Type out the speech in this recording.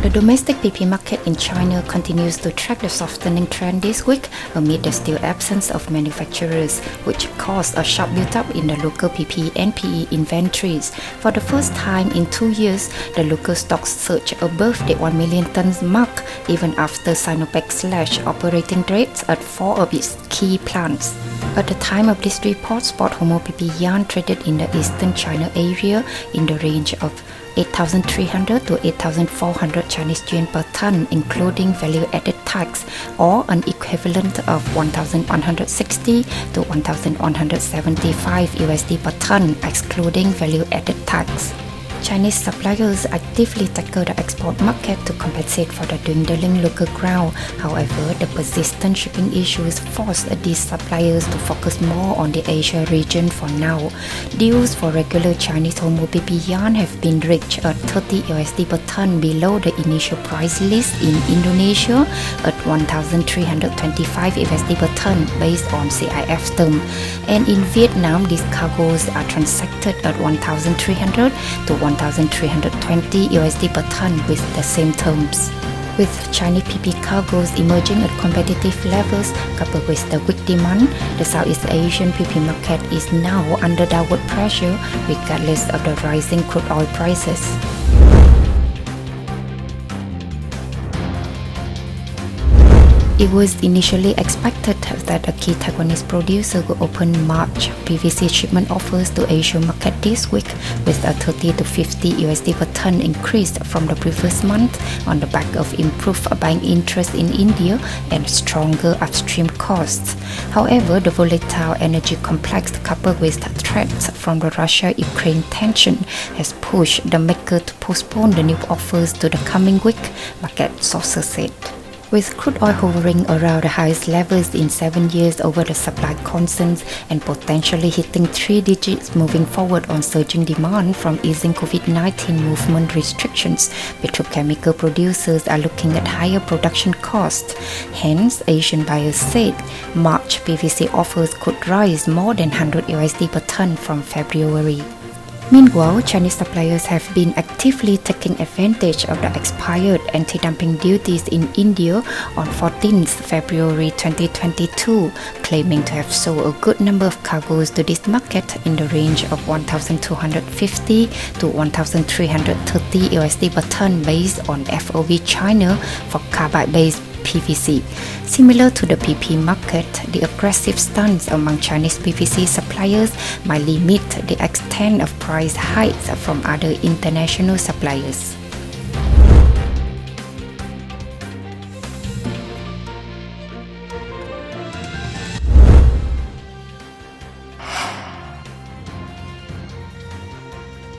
The domestic PP market in China continues to track the softening trend this week amid the still absence of manufacturers, which caused a sharp build-up in the local PP and PE inventories. For the first time in 2 years, the local stocks surged above the 1 million tons mark, even after Sinopec slashed operating rates at 4 of its key plants. At the time of this report, spot Homo PP yarn traded in the eastern China area in the range of 8,300 to 8,400 Chinese yuan per ton, including value-added tax, or an equivalent of 1,160 to 1,175 USD per ton, excluding value-added tax. Chinese suppliers actively tackle the export market to compensate for the dwindling local ground. However, the persistent shipping issues forced these suppliers to focus more on the Asia region for now. Deals for regular Chinese Homo PP yarn have been reached at 30 USD per ton below the initial price list in Indonesia at 1,325 USD per ton based on CIF term. And in Vietnam, these cargoes are transacted at 1,300 to 1,320 USD per ton with the same terms. With Chinese PP cargoes emerging at competitive levels coupled with the weak demand, the Southeast Asian PP market is now under downward pressure regardless of the rising crude oil prices. It was initially expected that a key Taiwanese producer would open March PVC shipment offers to Asian market this week, with a 30 to 50 USD per ton increase from the previous month on the back of improved buying interest in India and stronger upstream costs. However, the volatile energy complex coupled with threats from the Russia-Ukraine tension has pushed the maker to postpone the new offers to the coming week, market sources said. With crude oil hovering around the highest levels in 7 years over the supply concerns and potentially hitting 3 digits moving forward on surging demand from easing COVID-19 movement restrictions, petrochemical producers are looking at higher production costs. Hence, Asian buyers said March PVC offers could rise more than 100 USD per ton from February. Meanwhile, Chinese suppliers have been actively taking advantage of the expired anti-dumping duties in India on 14th February 2022, claiming to have sold a good number of cargoes to this market in the range of 1,250 to 1,330 USD per ton based on FOB China for carbide-based PVC. Similar to the PP market, the aggressive stance among Chinese PVC suppliers might limit the extent of price hikes from other international suppliers.